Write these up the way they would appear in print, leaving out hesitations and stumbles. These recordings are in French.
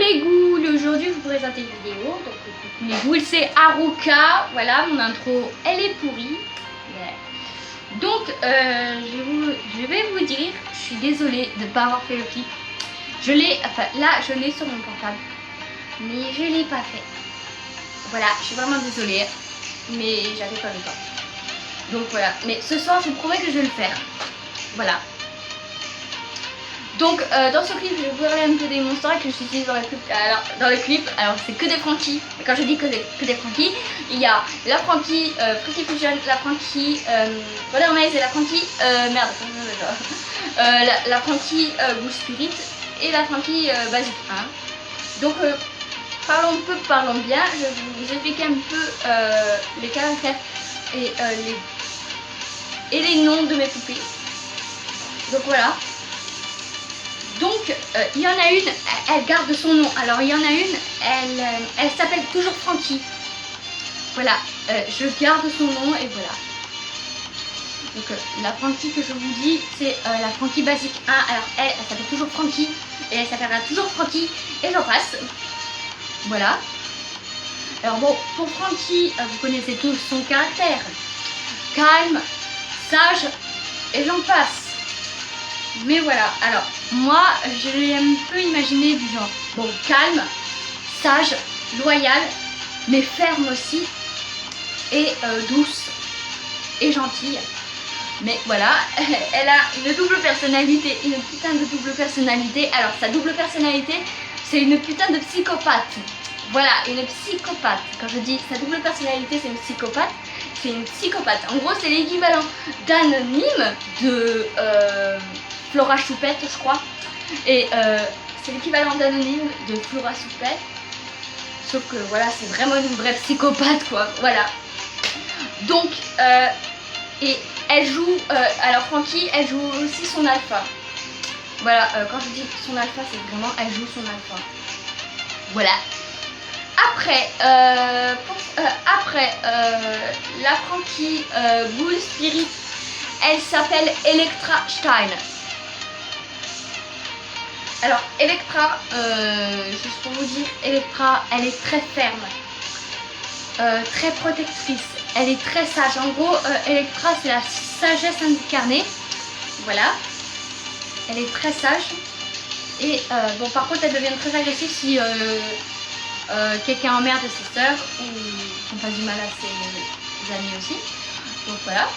les ghouls, aujourd'hui je vous présente une vidéo. Donc coucou les ghouls, c'est Haruka. Voilà, mon intro elle est pourrie. Ouais. Donc je vais vous dire, je suis désolée de ne pas avoir fait le clip. Je l'ai, enfin là je l'ai sur mon portable, mais je l'ai pas fait. Voilà, je suis vraiment désolée, mais j'avais pas le temps. Donc voilà, mais ce soir je vous promets que je vais le faire. Voilà. Donc dans ce clip je vais vous parler un peu des monstres que j'utilise dans le clip. Alors c'est que des Frankie. Quand je dis que des Frankie, il y a la Frankie Freaky Fusion, la Frankie Water Maze et la Frankie la Frankie Ghoul Spirit et la Frankie Basic 1. Donc parlons peu, parlons bien. Je vais vous expliquer un peu les caractères et les noms de mes poupées. Donc voilà. Donc il y en a une, elle garde son nom. Alors il y en a une, elle s'appelle toujours Frankie. Voilà, je garde son nom et voilà. Donc la Frankie que je vous dis, c'est la Frankie Basic 1. Alors elle s'appelle toujours Frankie et elle s'appellera toujours Frankie et j'en passe. Voilà. Alors bon, pour Frankie, vous connaissez tous son caractère. Calme, sage et j'en passe. Mais voilà, alors moi je l'ai un peu imaginé du genre, bon, calme, sage, loyale, mais ferme aussi, et douce et gentille. Mais voilà, elle a une double personnalité, une putain de double personnalité. Alors sa double personnalité, c'est une putain de psychopathe. Voilà, une psychopathe. Quand je dis sa double personnalité, c'est une psychopathe. C'est une psychopathe. En gros, c'est l'équivalent d'Anonyme de Flora Choupette, je crois. Et c'est l'équivalent d'Anonyme de Flora Choupette. Sauf que voilà, c'est vraiment une vraie psychopathe, quoi. Voilà. Donc, et elle joue. Alors, Frankie, elle joue aussi son alpha. Voilà, quand je dis son alpha, c'est vraiment elle joue son alpha. Voilà. Après, la Frankie Ghoul Spirit, elle s'appelle Electra Stein. Alors Electra, juste pour vous dire, Electra, elle est très ferme, très protectrice, elle est très sage. En gros, Electra, c'est la sagesse incarnée. Voilà, elle est très sage. Et bon, par contre, elle devient très agressive si quelqu'un emmerde ses sœurs ou qu'on fasse du mal à ses amis aussi. Donc voilà.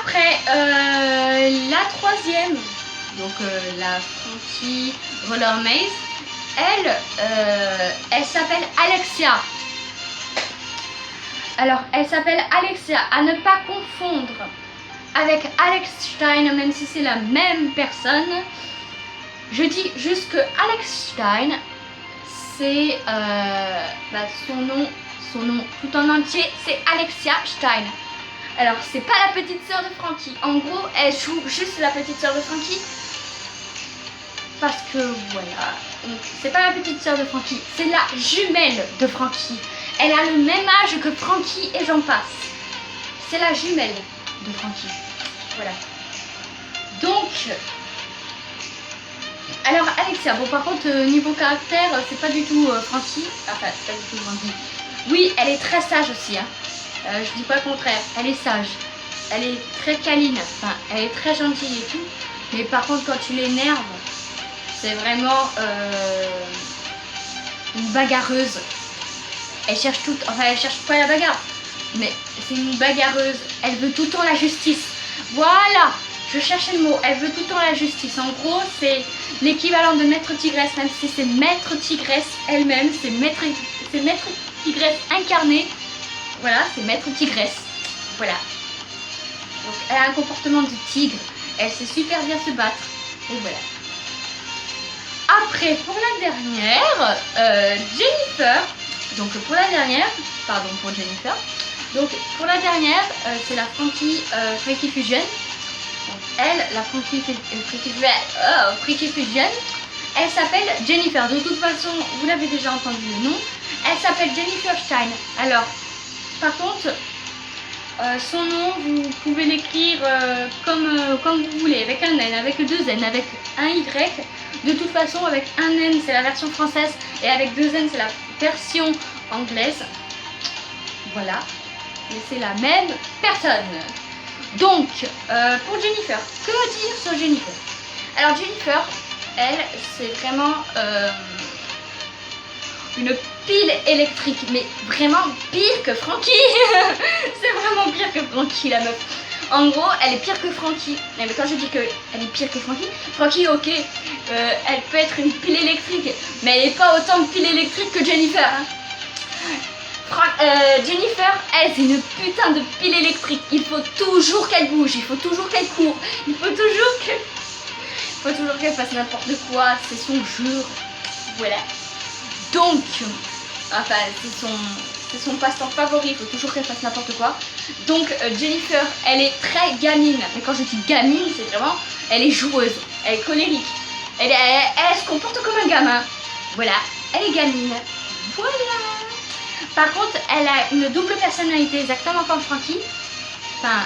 Après, la troisième, donc la Frankie Roller Maze, elle s'appelle Alexia. Alors, elle s'appelle Alexia, à ne pas confondre avec Alex Stein, même si c'est la même personne. Je dis juste que Alex Stein, c'est son nom tout en entier, c'est Alexia Stein. Alors c'est pas la petite sœur de Frankie. En gros, elle joue juste la petite sœur de Frankie. Parce que voilà, c'est pas la petite sœur de Frankie, c'est la jumelle de Frankie. Elle a le même âge que Frankie et j'en passe. C'est la jumelle de Frankie. Voilà. Donc, alors Alexia, bon par contre niveau caractère, c'est pas du tout Frankie. Enfin, c'est pas du tout Frankie. Oui, elle est très sage aussi, hein. Je dis pas le contraire, elle est sage, elle est très câline, enfin elle est très gentille et tout, mais par contre quand tu l'énerves, c'est vraiment une bagarreuse. Elle cherche tout, enfin elle cherche pas la bagarre, mais c'est une bagarreuse, elle veut tout le temps la justice. Voilà, je cherchais le mot, elle veut tout le temps la justice. En gros, c'est l'équivalent de Maître Tigresse, même si c'est Maître Tigresse elle-même, c'est Maître Tigresse incarnée. Voilà, c'est Maître Tigresse. Voilà. Donc elle a un comportement de tigre. Elle sait super bien se battre. Et voilà. Après, pour la dernière, Jennifer. Donc pour la dernière, pardon pour Jennifer. Donc pour la dernière, c'est la Frankie Freaky Fusion. Donc, elle, la Frankie Freaky Fusion, elle s'appelle Jennifer. De toute façon, vous l'avez déjà entendu le nom. Elle s'appelle Jennifer Stein. Alors, par contre, son nom, vous pouvez l'écrire comme vous voulez, avec un N, avec deux N, avec un Y. De toute façon, avec un N, c'est la version française, et avec deux N, c'est la version anglaise. Voilà, mais c'est la même personne. Donc, pour Jennifer, que dire sur Jennifer? Alors Jennifer, elle, c'est vraiment une pile électrique, mais vraiment pire que Frankie. C'est vraiment pire que Frankie, la meuf. En gros, elle est pire que Frankie. Mais quand je dis qu'elle est pire que Frankie, Frankie, ok, elle peut être une pile électrique, mais elle n'est pas autant de pile électrique que Jennifer. Hein. Jennifer, elle, c'est une putain de pile électrique. Il faut toujours qu'elle bouge, il faut toujours qu'elle court, il faut toujours qu'elle fasse n'importe quoi. C'est son jeu. Voilà. Donc, enfin, c'est son passe-temps favori, il faut toujours qu'elle fasse n'importe quoi. Donc, Jennifer, elle est très gamine. Mais quand je dis gamine, c'est vraiment, elle est joueuse, elle est colérique. Elle se comporte comme un gamin. Voilà, elle est gamine. Voilà. Par contre, elle a une double personnalité, exactement comme Frankie. Enfin,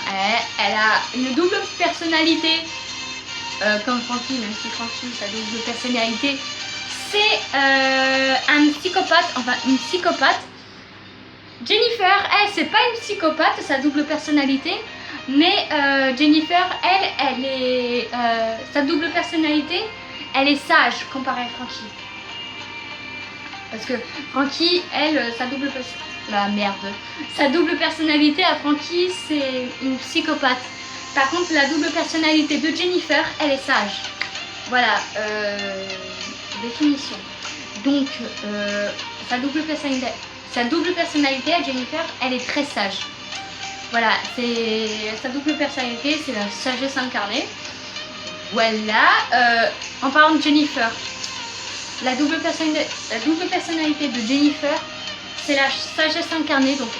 elle a une double personnalité comme Frankie, même si Frankie, sa double personnalité, c'est un psychopathe, enfin une psychopathe. Jennifer, elle, c'est pas une psychopathe, sa double personnalité, mais Jennifer, elle est, sa double personnalité, elle est sage comparée à Frankie. Parce que Frankie, elle, sa double personnalité à Frankie, c'est une psychopathe. Par contre, la double personnalité de Jennifer, elle est sage. Voilà, définition. Donc, sa double personnalité à Jennifer, elle est très sage. Voilà, sa double personnalité, c'est la sagesse incarnée. Voilà, en parlant de Jennifer, la double personnalité de Jennifer, c'est la sagesse incarnée. Donc,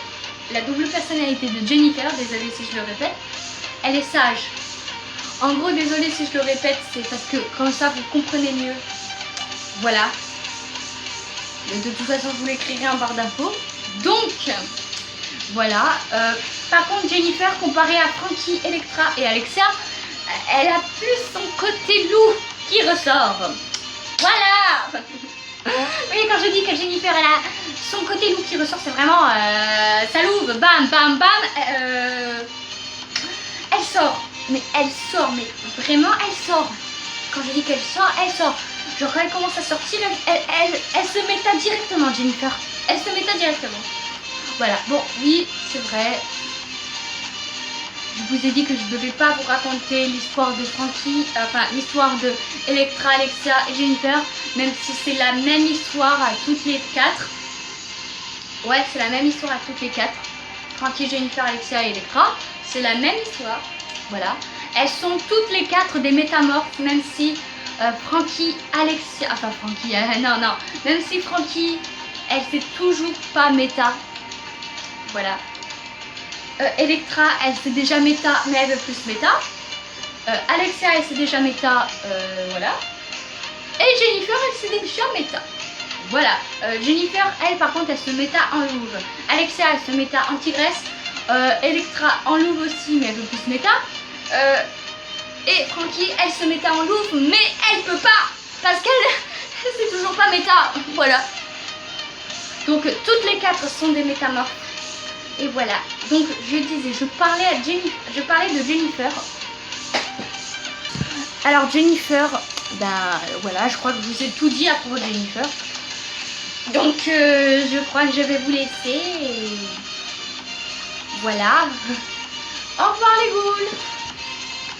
la double personnalité de Jennifer, désolée si je le répète, elle est sage. En gros, désolée si je le répète, c'est parce que comme ça, vous comprenez mieux. Voilà. De toute façon, je vous l'écrirai en barre d'infos. Donc, voilà. Par contre, Jennifer, comparée à Frankie, Electra et Alexia, elle a plus son côté loup qui ressort. Voilà. Oui, quand je dis que Jennifer, elle a son côté loup qui ressort, c'est vraiment ça louve, bam, bam, bam. Elle sort, mais vraiment elle sort. Quand je dis qu'elle sort, elle sort. Genre quand elle commence à sortir, elle se méta directement, Jennifer. Elle se méta directement. Voilà, bon, oui, c'est vrai. Je vous ai dit que je ne devais pas vous raconter l'histoire de Frankie, enfin l'histoire de Electra, Alexia et Jennifer, même si c'est la même histoire à toutes les quatre. Ouais, c'est la même histoire à toutes les quatre. Frankie, Jennifer, Alexia et Electra, c'est la même histoire. Voilà. Elles sont toutes les quatre des métamorphes, même si Frankie, Alexia, enfin Frankie, non, même si Frankie, elle sait toujours pas méta. Voilà. Electra, elle sait déjà méta, mais elle veut plus méta. Alexia, elle sait déjà méta, voilà. Et Jennifer, elle sait déjà méta. Voilà. Jennifer, elle, par contre, elle se méta en louve. Alexia, elle se méta en tigresse. Electra en louve aussi, mais elle veut plus méta. Et Frankie, elle se méta en louve, mais elle peut pas, parce qu'elle sait toujours pas méta. Voilà. Donc, toutes les quatre sont des métamorphes. Et voilà, donc je disais, je parlais de Jennifer. Alors Jennifer, ben voilà, je crois que je vous ai tout dit à propos de Jennifer. Donc je crois que je vais vous laisser. Et voilà. Au revoir les ghouls.